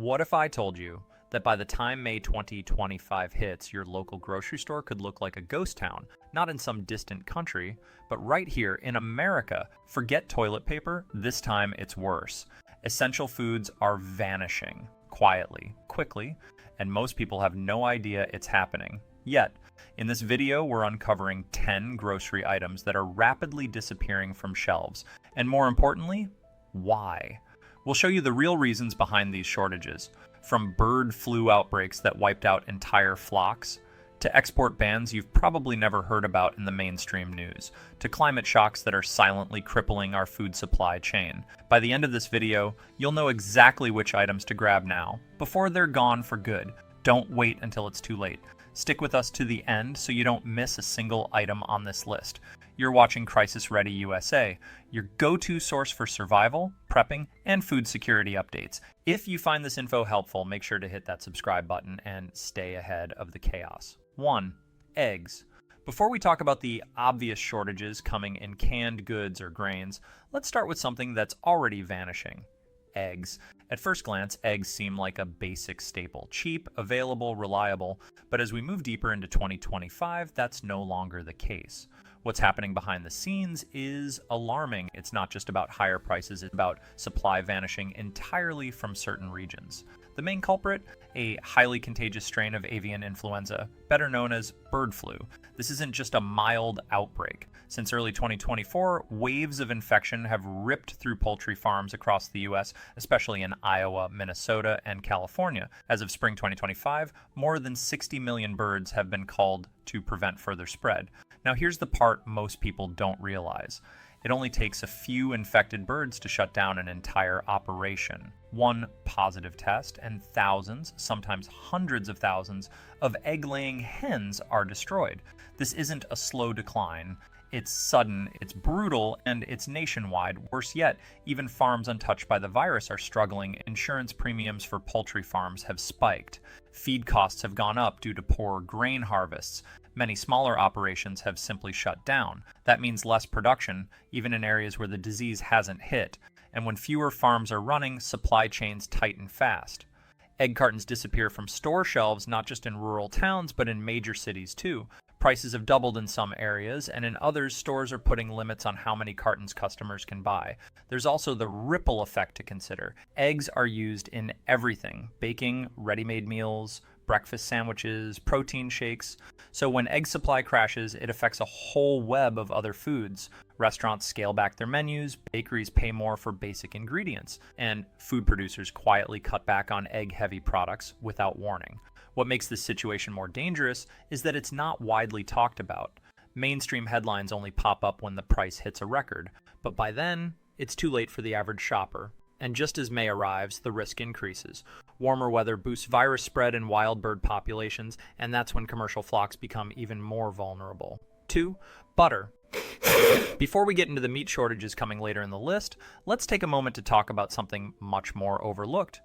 What if I told you that by the time May 2025 hits, your local grocery store could look like a ghost town, not in some distant country, but right here in America? Forget toilet paper, this time it's worse. Essential foods are vanishing, quietly, quickly, and most people have no idea it's happening. Yet, in this video, we're uncovering 10 grocery items that are rapidly disappearing from shelves, and more importantly, why? We'll show you the real reasons behind these shortages, from bird flu outbreaks that wiped out entire flocks, to export bans you've probably never heard about in the mainstream news, to climate shocks that are silently crippling our food supply chain. By the end of this video, you'll know exactly which items to grab now, before they're gone for good. Don't wait until it's too late. Stick with us to the end so you don't miss a single item on this list. You're watching Crisis Ready USA, your go-to source for survival, prepping, and food security updates. If you find this info helpful, make sure to hit that subscribe button and stay ahead of the chaos. 1. Eggs. Before we talk about the obvious shortages coming in canned goods or grains, let's start with something that's already vanishing. Eggs. At first glance, eggs seem like a basic staple, cheap, available, reliable, but as we move deeper into 2025, that's no longer the case. What's happening behind the scenes is alarming. It's not just about higher prices, it's about supply vanishing entirely from certain regions. The main culprit? A highly contagious strain of avian influenza, better known as bird flu. This isn't just a mild outbreak. Since early 2024, waves of infection have ripped through poultry farms across the U.S., especially in Iowa, Minnesota, and California. As of spring 2025, more than 60 million birds have been culled to prevent further spread. Now here's the part most people don't realize. It only takes a few infected birds to shut down an entire operation. One positive test and thousands, sometimes hundreds of thousands, of egg-laying hens are destroyed. This isn't a slow decline. It's sudden, it's brutal, and it's nationwide. Worse yet, even farms untouched by the virus are struggling. Insurance premiums for poultry farms have spiked. Feed costs have gone up due to poor grain harvests. Many smaller operations have simply shut down. That means less production, even in areas where the disease hasn't hit. And when fewer farms are running, supply chains tighten fast. Egg cartons disappear from store shelves, not just in rural towns, but in major cities too. Prices have doubled in some areas, and in others, stores are putting limits on how many cartons customers can buy. There's also the ripple effect to consider. Eggs are used in everything: baking, ready-made meals, breakfast sandwiches, protein shakes. So when egg supply crashes, it affects a whole web of other foods. Restaurants scale back their menus, bakeries pay more for basic ingredients, and food producers quietly cut back on egg-heavy products without warning. What makes this situation more dangerous is that it's not widely talked about. Mainstream headlines only pop up when the price hits a record, but by then, it's too late for the average shopper. And just as May arrives, the risk increases. Warmer weather boosts virus spread in wild bird populations, and that's when commercial flocks become even more vulnerable. 2. Butter. Before we get into the meat shortages coming later in the list, let's take a moment to talk about something much more overlooked.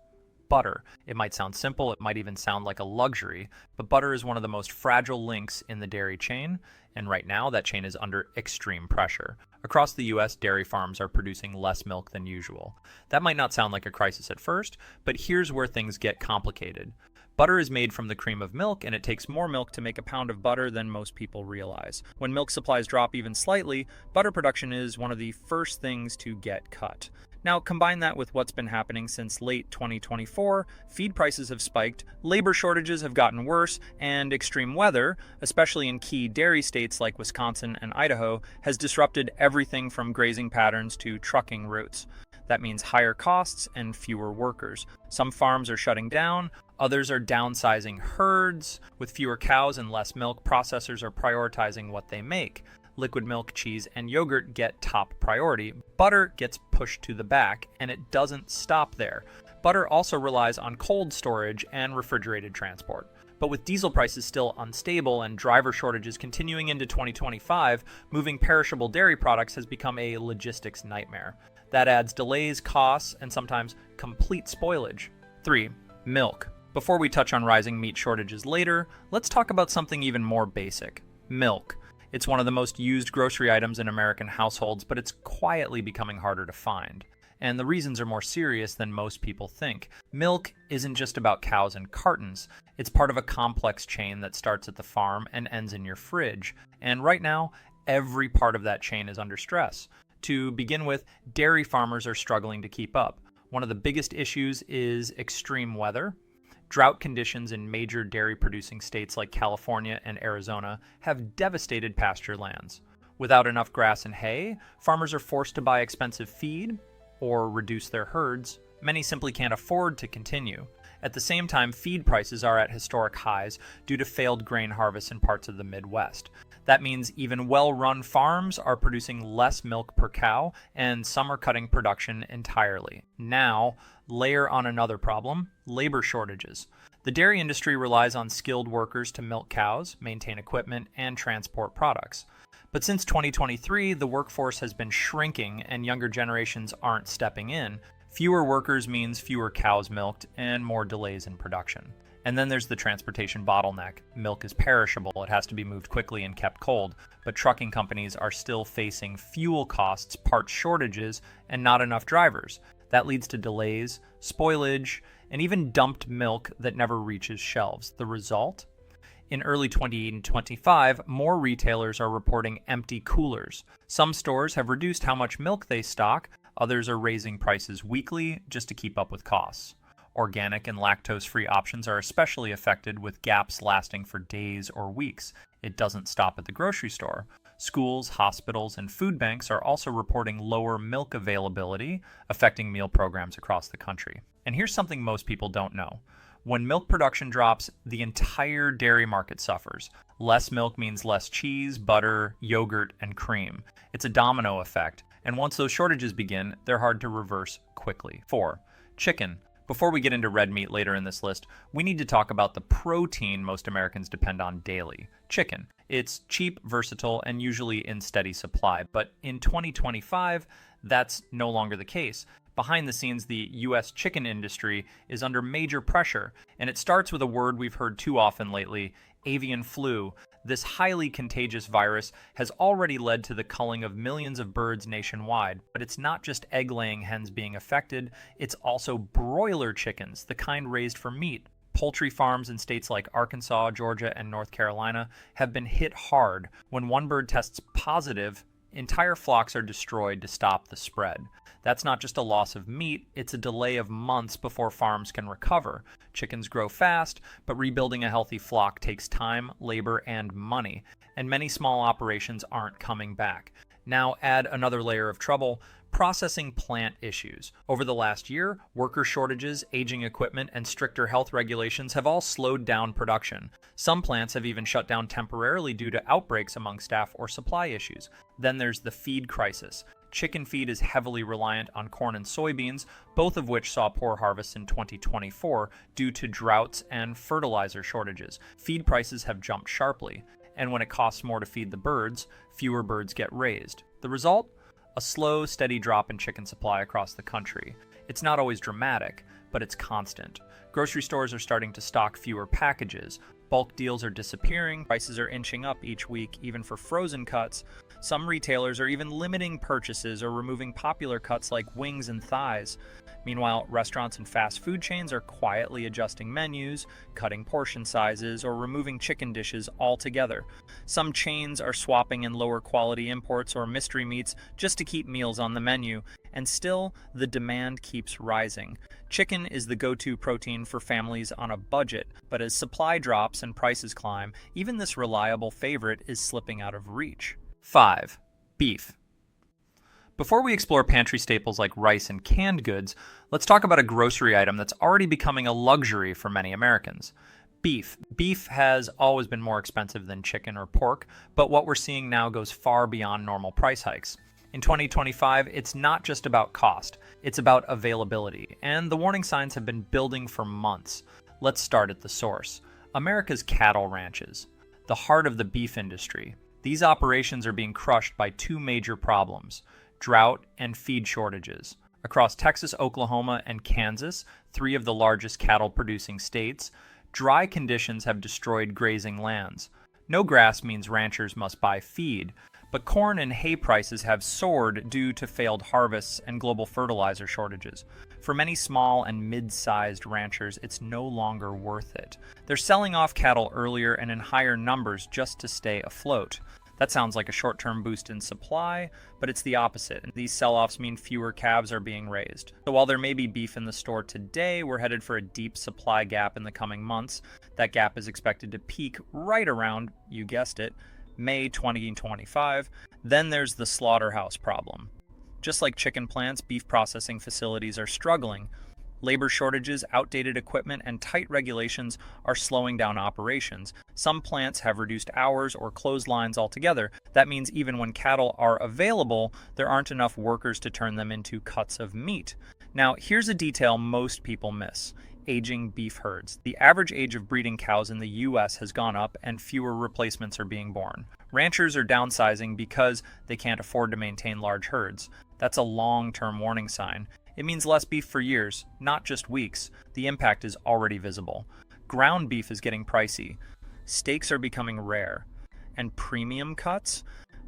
Butter. It might sound simple, it might even sound like a luxury, but butter is one of the most fragile links in the dairy chain, and right now that chain is under extreme pressure. Across the US, dairy farms are producing less milk than usual. That might not sound like a crisis at first, but here's where things get complicated. Butter is made from the cream of milk, and it takes more milk to make a pound of butter than most people realize. When milk supplies drop even slightly, butter production is one of the first things to get cut. Now, combine that with what's been happening since late 2024, feed prices have spiked, labor shortages have gotten worse, and extreme weather, especially in key dairy states like Wisconsin and Idaho, has disrupted everything from grazing patterns to trucking routes. That means higher costs and fewer workers. Some farms are shutting down, others are downsizing herds. With fewer cows and less milk, processors are prioritizing what they make. Liquid milk, cheese, and yogurt get top priority. Butter gets pushed to the back, and it doesn't stop there. Butter also relies on cold storage and refrigerated transport. But with diesel prices still unstable and driver shortages continuing into 2025, moving perishable dairy products has become a logistics nightmare. That adds delays, costs, and sometimes complete spoilage. 3. Milk. Before we touch on rising meat shortages later, let's talk about something even more basic: milk. It's one of the most used grocery items in American households, but it's quietly becoming harder to find. and the reasons are more serious than most people think. Milk isn't just about cows and cartons. It's part of a complex chain that starts at the farm and ends in your fridge. And right now, every part of that chain is under stress. To begin with, dairy farmers are struggling to keep up. One of the biggest issues is extreme weather. Drought conditions in major dairy-producing states like California and Arizona have devastated pasture lands. Without enough grass and hay, farmers are forced to buy expensive feed or reduce their herds. Many simply can't afford to continue. At the same time, feed prices are at historic highs due to failed grain harvests in parts of the Midwest. That means even well-run farms are producing less milk per cow, and some are cutting production entirely. Now, layer on another problem: labor shortages. The dairy industry relies on skilled workers to milk cows, maintain equipment, and transport products. But since 2023, the workforce has been shrinking and younger generations aren't stepping in. Fewer workers means fewer cows milked and more delays in production. And then there's the transportation bottleneck. Milk is perishable, it has to be moved quickly and kept cold, but trucking companies are still facing fuel costs, part shortages, and not enough drivers. That leads to delays, spoilage, and even dumped milk that never reaches shelves. The result? In early 2025, more retailers are reporting empty coolers. Some stores have reduced how much milk they stock, others are raising prices weekly just to keep up with costs. Organic and lactose-free options are especially affected, with gaps lasting for days or weeks. It doesn't stop at the grocery store. Schools, hospitals, and food banks are also reporting lower milk availability, affecting meal programs across the country. And here's something most people don't know. When milk production drops, the entire dairy market suffers. Less milk means less cheese, butter, yogurt, and cream. It's a domino effect, and once those shortages begin, they're hard to reverse quickly. 4. Chicken. Before we get into red meat later in this list, we need to talk about the protein most Americans depend on daily: chicken. It's cheap, versatile, and usually in steady supply. But in 2025, that's no longer the case. Behind the scenes, the U.S. chicken industry is under major pressure, and it starts with a word we've heard too often lately: avian flu. This highly contagious virus has already led to the culling of millions of birds nationwide. But it's not just egg-laying hens being affected, it's also broiler chickens, the kind raised for meat. Poultry farms in states like Arkansas, Georgia, and North Carolina have been hit hard. When one bird tests positive, entire flocks are destroyed to stop the spread. That's not just a loss of meat, it's a delay of months before farms can recover. Chickens grow fast, but rebuilding a healthy flock takes time, labor, and money, and many small operations aren't coming back. Now add another layer of trouble: processing plant issues. Over the last year, worker shortages, aging equipment, and stricter health regulations have all slowed down production. Some plants have even shut down temporarily due to outbreaks among staff or supply issues. Then there's the feed crisis. Chicken feed is heavily reliant on corn and soybeans, both of which saw poor harvests in 2024 due to droughts and fertilizer shortages. Feed prices have jumped sharply, and when it costs more to feed the birds, fewer birds get raised. The result? A slow, steady drop in chicken supply across the country. It's not always dramatic, but it's constant. Grocery stores are starting to stock fewer packages. Bulk deals are disappearing. Prices are inching up each week, even for frozen cuts. Some retailers are even limiting purchases or removing popular cuts like wings and thighs. Meanwhile, restaurants and fast food chains are quietly adjusting menus, cutting portion sizes, or removing chicken dishes altogether. Some chains are swapping in lower quality imports or mystery meats just to keep meals on the menu, and still, the demand keeps rising. Chicken is the go-to protein for families on a budget, but as supply drops and prices climb, even this reliable favorite is slipping out of reach. 5. Beef. Before we explore pantry staples like rice and canned goods, let's talk about a grocery item that's already becoming a luxury for many Americans: beef. Beef has always been more expensive than chicken or pork, but what we're seeing now goes far beyond normal price hikes. In 2025, it's not just about cost, it's about availability, and the warning signs have been building for months. Let's start at the source: America's cattle ranches, the heart of the beef industry. These operations are being crushed by two major problems: drought and feed shortages. Across Texas, Oklahoma, and Kansas, three of the largest cattle-producing states, dry conditions have destroyed grazing lands. No grass means ranchers must buy feed, But corn and hay prices have soared due to failed harvests and global fertilizer shortages. For many small and mid-sized ranchers, it's no longer worth it. They're selling off cattle earlier and in higher numbers just to stay afloat. That sounds like a short-term boost in supply, but it's the opposite. These sell-offs mean fewer calves are being raised. So while there may be beef in the store today, we're headed for a deep supply gap in the coming months. That gap is expected to peak right around, you guessed it, May 2025. Then there's the slaughterhouse problem. Just like chicken plants, beef processing facilities are struggling. Labor shortages, outdated equipment, and tight regulations are slowing down operations. Some plants have reduced hours or closed lines altogether. That means even when cattle are available, there aren't enough workers to turn them into cuts of meat. Now, here's a detail most people miss: aging beef herds. The average age of breeding cows in the U.S. has gone up, and fewer replacements are being born. Ranchers are downsizing because they can't afford to maintain large herds. That's a long-term warning sign. It means less beef for years, not just weeks. The impact is already visible. Ground beef is getting pricey. Steaks are becoming rare. And premium cuts?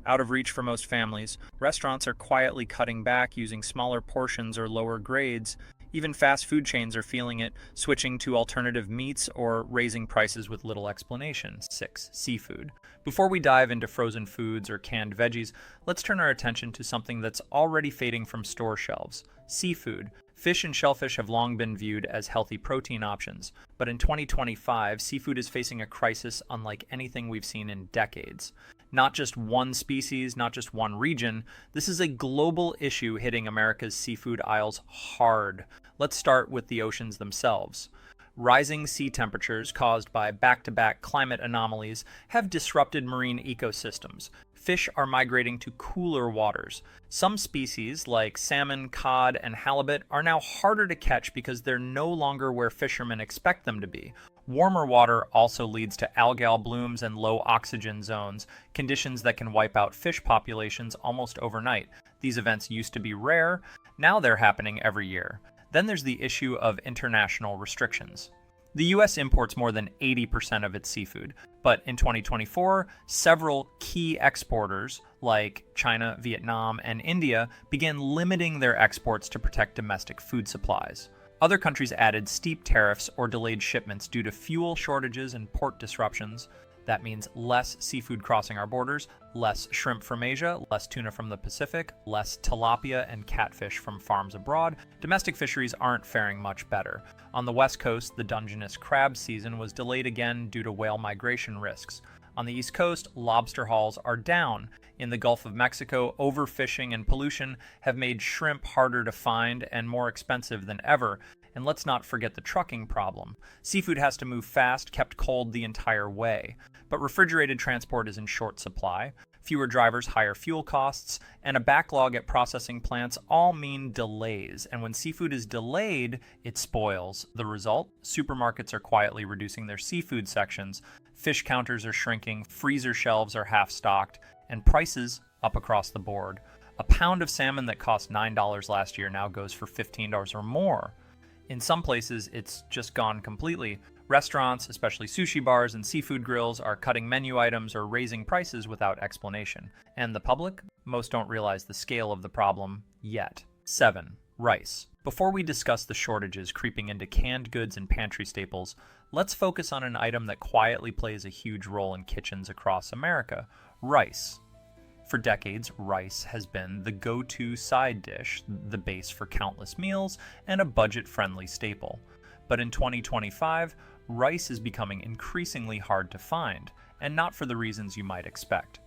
Out of reach for most families. Restaurants are quietly cutting back, using smaller portions or lower grades. Even fast food chains are feeling it, switching to alternative meats or raising prices with little explanation. 6. Seafood. Before we dive into frozen foods or canned veggies, let's turn our attention to something that's already fading from store shelves: seafood. Fish and shellfish have long been viewed as healthy protein options, but in 2025, seafood is facing a crisis unlike anything we've seen in decades. Not just one species, not just one region. This is a global issue hitting America's seafood aisles hard. Let's start with the oceans themselves. Rising sea temperatures caused by back-to-back climate anomalies have disrupted marine ecosystems. Fish are migrating to cooler waters. Some species, like salmon, cod, and halibut, are now harder to catch because they're no longer where fishermen expect them to be. Warmer water also leads to algal blooms and low oxygen zones, conditions that can wipe out fish populations almost overnight. These events used to be rare, now they're happening every year. Then there's the issue of international restrictions. The U.S. imports more than 80% of its seafood, but in 2024, several key exporters like China, Vietnam, and India began limiting their exports to protect domestic food supplies. Other countries added steep tariffs or delayed shipments due to fuel shortages and port disruptions. That means less seafood crossing our borders, less shrimp from Asia, less tuna from the Pacific, less tilapia and catfish from farms abroad. Domestic fisheries aren't faring much better. On the West Coast, the Dungeness crab season was delayed again due to whale migration risks. On the East Coast, lobster hauls are down. In the Gulf of Mexico, overfishing and pollution have made shrimp harder to find and more expensive than ever. And let's not forget the trucking problem. Seafood has to move fast, kept cold the entire way. But refrigerated transport is in short supply. Fewer drivers, higher fuel costs, and a backlog at processing plants all mean delays. And when seafood is delayed, it spoils. The result? Supermarkets are quietly reducing their seafood sections. Fish counters are shrinking, freezer shelves are half-stocked, and prices up across the board. A pound of salmon that cost $9 last year now goes for $15 or more. In some places, it's just gone completely. Restaurants, especially sushi bars and seafood grills, are cutting menu items or raising prices without explanation. And the public? Most don't realize the scale of the problem yet. 7. Rice. Before we discuss the shortages creeping into canned goods and pantry staples, let's focus on an item that quietly plays a huge role in kitchens across America: rice. For decades, rice has been the go-to side dish, the base for countless meals, and a budget-friendly staple. But in 2025, rice is becoming increasingly hard to find, and not for the reasons you might expect.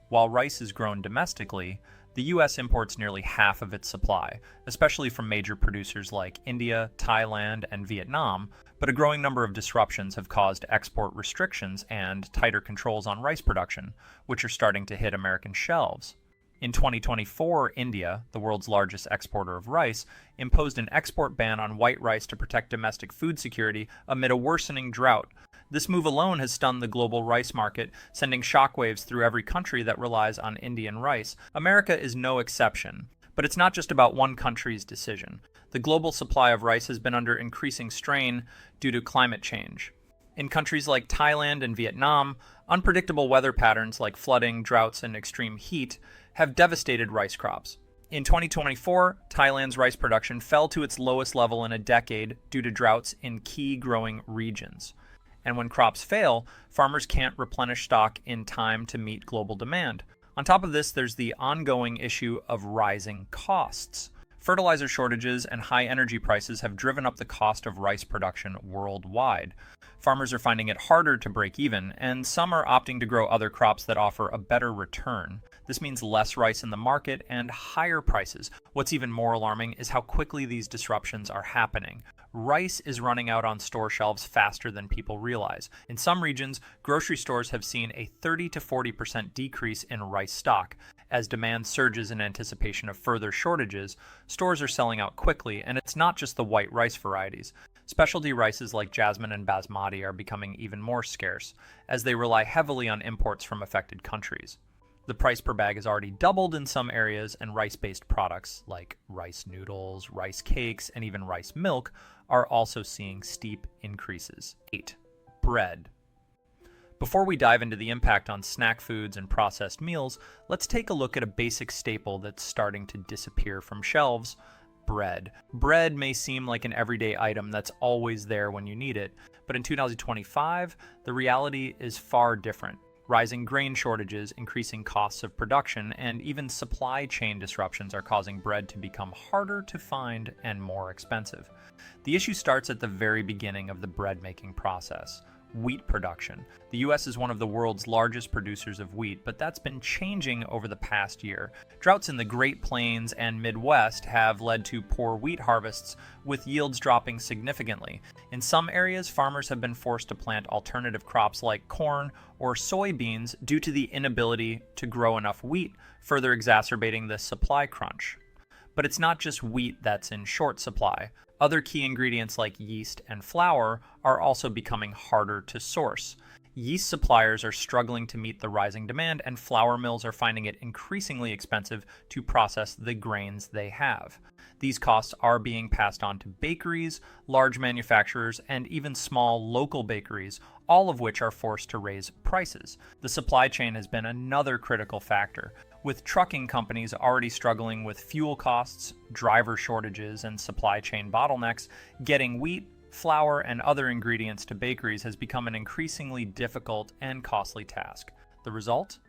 While rice is grown domestically, the U.S. imports nearly half of its supply, especially from major producers like India, Thailand, and Vietnam, but a growing number of disruptions have caused export restrictions and tighter controls on rice production, which are starting to hit American shelves. In 2024, India, the world's largest exporter of rice, imposed an export ban on white rice to protect domestic food security amid a worsening drought. This move alone has stunned the global rice market, sending shockwaves through every country that relies on Indian rice. America is no exception. But it's not just about one country's decision. The global supply of rice has been under increasing strain due to climate change. In countries like Thailand and Vietnam, unpredictable weather patterns like flooding, droughts, and extreme heat have devastated rice crops. In 2024, Thailand's rice production fell to its lowest level in a decade due to droughts in key growing regions. And when crops fail, farmers can't replenish stock in time to meet global demand. On top of this, there's the ongoing issue of rising costs. Fertilizer shortages and high energy prices have driven up the cost of rice production worldwide. Farmers are finding it harder to break even, and some are opting to grow other crops that offer a better return. This means less rice in the market and higher prices. What's even more alarming is how quickly these disruptions are happening. Rice is running out on store shelves faster than people realize. In some regions, grocery stores have seen a 30 to 40% decrease in rice stock. As demand surges in anticipation of further shortages, stores are selling out quickly, and it's not just the white rice varieties. Specialty rices like jasmine and basmati are becoming even more scarce, as they rely heavily on imports from affected countries. The price per bag has already doubled in some areas, and rice-based products like rice noodles, rice cakes, and even rice milk are also seeing steep increases. 8. Bread. Before we dive into the impact on snack foods and processed meals, let's take a look at a basic staple that's starting to disappear from shelves: bread. Bread may seem like an everyday item that's always there when you need it, but in 2025, the reality is far different. Rising grain shortages, increasing costs of production, and even supply chain disruptions are causing bread to become harder to find and more expensive. The issue starts at the very beginning of the bread-making process: wheat production. The U.S. is one of the world's largest producers of wheat, but that's been changing over the past year. Droughts in the Great Plains and Midwest have led to poor wheat harvests, with yields dropping significantly. In some areas, farmers have been forced to plant alternative crops like corn or soybeans due to the inability to grow enough wheat, further exacerbating the supply crunch. But it's not just wheat that's in short supply. Other key ingredients like yeast and flour are also becoming harder to source. Yeast suppliers are struggling to meet the rising demand, and flour mills are finding it increasingly expensive to process the grains they have. These costs are being passed on to bakeries, large manufacturers, and even small local bakeries, all of which are forced to raise prices. The supply chain has been another critical factor, with trucking companies already struggling with fuel costs, driver shortages, and supply chain bottlenecks. Getting wheat, flour, and other ingredients to bakeries has become an increasingly difficult and costly task. The result?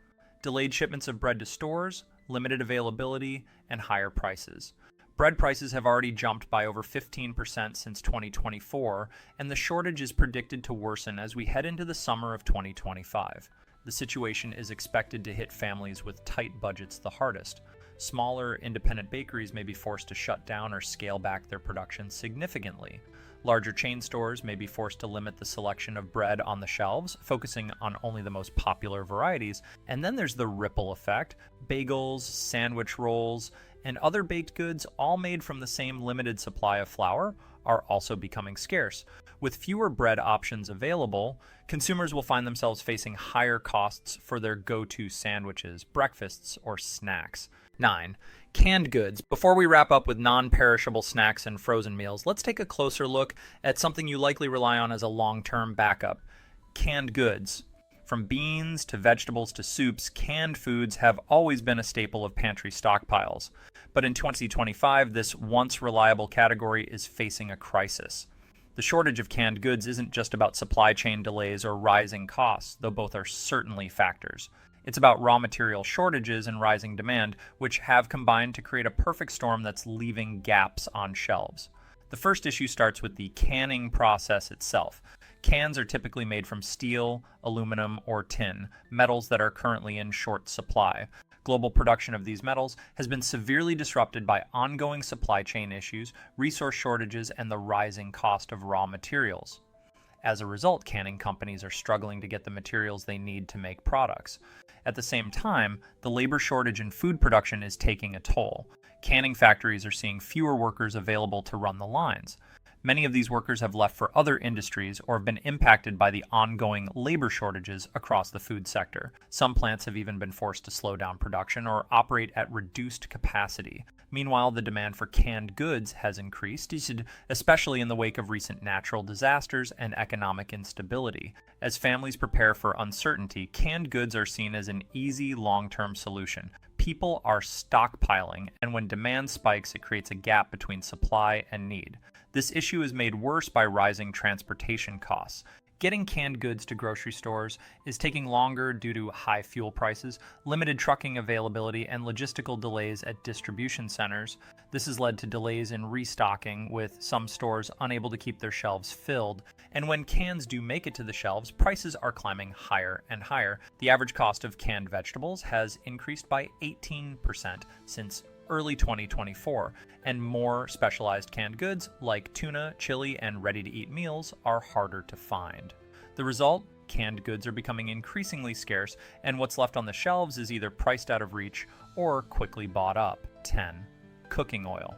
Delayed shipments of bread to stores, limited availability, and higher prices. Bread prices have already jumped by over 15% since 2024, and the shortage is predicted to worsen as we head into the summer of 2025. The situation is expected to hit families with tight budgets the hardest. Smaller, independent bakeries may be forced to shut down or scale back their production significantly. Larger chain stores may be forced to limit the selection of bread on the shelves, focusing on only the most popular varieties. And then there's the ripple effect. Bagels, sandwich rolls, and other baked goods, all made from the same limited supply of flour, are also becoming scarce. With fewer bread options available, consumers will find themselves facing higher costs for their go-to sandwiches, breakfasts, or snacks. 9. Canned goods. Before we wrap up with non-perishable snacks and frozen meals, let's take a closer look at something you likely rely on as a long-term backup: canned goods. From beans to vegetables to soups, canned foods have always been a staple of pantry stockpiles. But in 2025, this once reliable category is facing a crisis. The shortage of canned goods isn't just about supply chain delays or rising costs, though both are certainly factors. It's about raw material shortages and rising demand, which have combined to create a perfect storm that's leaving gaps on shelves. The first issue starts with the canning process itself. Cans are typically made from steel, aluminum, or tin, metals that are currently in short supply. Global production of these metals has been severely disrupted by ongoing supply chain issues, resource shortages, and the rising cost of raw materials. As a result, canning companies are struggling to get the materials they need to make products. At the same time, the labor shortage in food production is taking a toll. Canning factories are seeing fewer workers available to run the lines. Many of these workers have left for other industries or have been impacted by the ongoing labor shortages across the food sector. Some plants have even been forced to slow down production or operate at reduced capacity. Meanwhile, the demand for canned goods has increased, especially in the wake of recent natural disasters and economic instability. As families prepare for uncertainty, canned goods are seen as an easy long-term solution. People are stockpiling, and when demand spikes, it creates a gap between supply and need. This issue is made worse by rising transportation costs. Getting canned goods to grocery stores is taking longer due to high fuel prices, limited trucking availability, and logistical delays at distribution centers. This has led to delays in restocking, with some stores unable to keep their shelves filled. And when cans do make it to the shelves, prices are climbing higher and higher. The average cost of canned vegetables has increased by 18% since early 2024, and more specialized canned goods like tuna, chili, and ready-to-eat meals are harder to find. The result? Canned goods are becoming increasingly scarce, and what's left on the shelves is either priced out of reach or quickly bought up. 10. Cooking oil.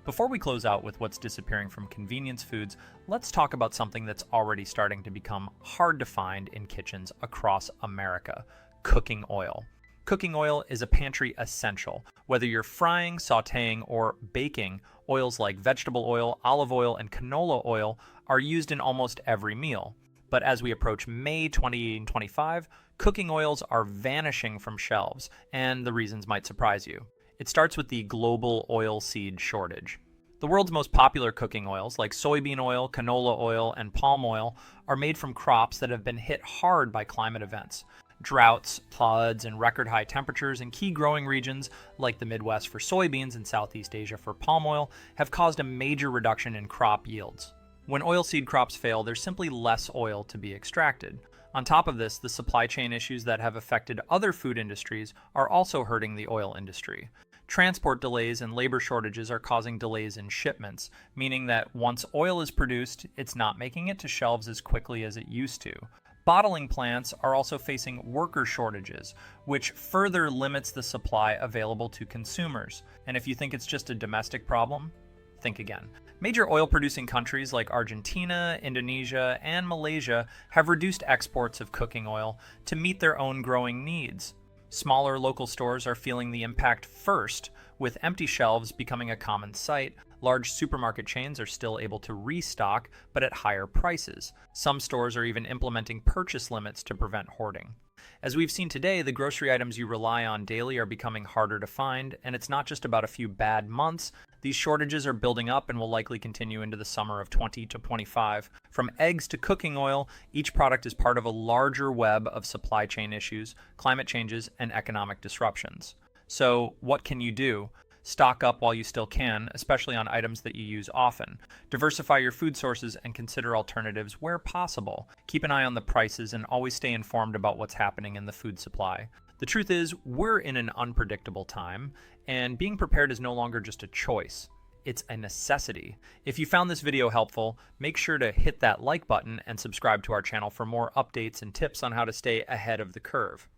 Before we close out with what's disappearing from convenience foods, let's talk about something that's already starting to become hard to find in kitchens across America: cooking oil. Cooking oil is a pantry essential. Whether you're frying, sautéing, or baking, oils like vegetable oil, olive oil, and canola oil are used in almost every meal. But as we approach May 2025, cooking oils are vanishing from shelves, and the reasons might surprise you. It starts with the global oilseed shortage. The world's most popular cooking oils, like soybean oil, canola oil, and palm oil, are made from crops that have been hit hard by climate events. Droughts, floods, and record high temperatures in key growing regions like the Midwest for soybeans and Southeast Asia for palm oil have caused a major reduction in crop yields. When oilseed crops fail, there's simply less oil to be extracted. On top of this, the supply chain issues that have affected other food industries are also hurting the oil industry. Transport delays and labor shortages are causing delays in shipments, meaning that once oil is produced, it's not making it to shelves as quickly as it used to. Bottling plants are also facing worker shortages, which further limits the supply available to consumers. And if you think it's just a domestic problem, think again. Major oil-producing countries like Argentina, Indonesia, and Malaysia have reduced exports of cooking oil to meet their own growing needs. Smaller local stores are feeling the impact first, with empty shelves becoming a common sight. Large supermarket chains are still able to restock, but at higher prices. Some stores are even implementing purchase limits to prevent hoarding. As we've seen today, the grocery items you rely on daily are becoming harder to find, and it's not just about a few bad months. These shortages are building up and will likely continue into the summer of 2025. From eggs to cooking oil, each product is part of a larger web of supply chain issues, climate changes, and economic disruptions. So, what can you do? Stock up while you still can, especially on items that you use often. Diversify your food sources and consider alternatives where possible. Keep an eye on the prices and always stay informed about what's happening in the food supply. The truth is, we're in an unpredictable time, and being prepared is no longer just a choice. It's a necessity. If you found this video helpful, make sure to hit that like button and subscribe to our channel for more updates and tips on how to stay ahead of the curve.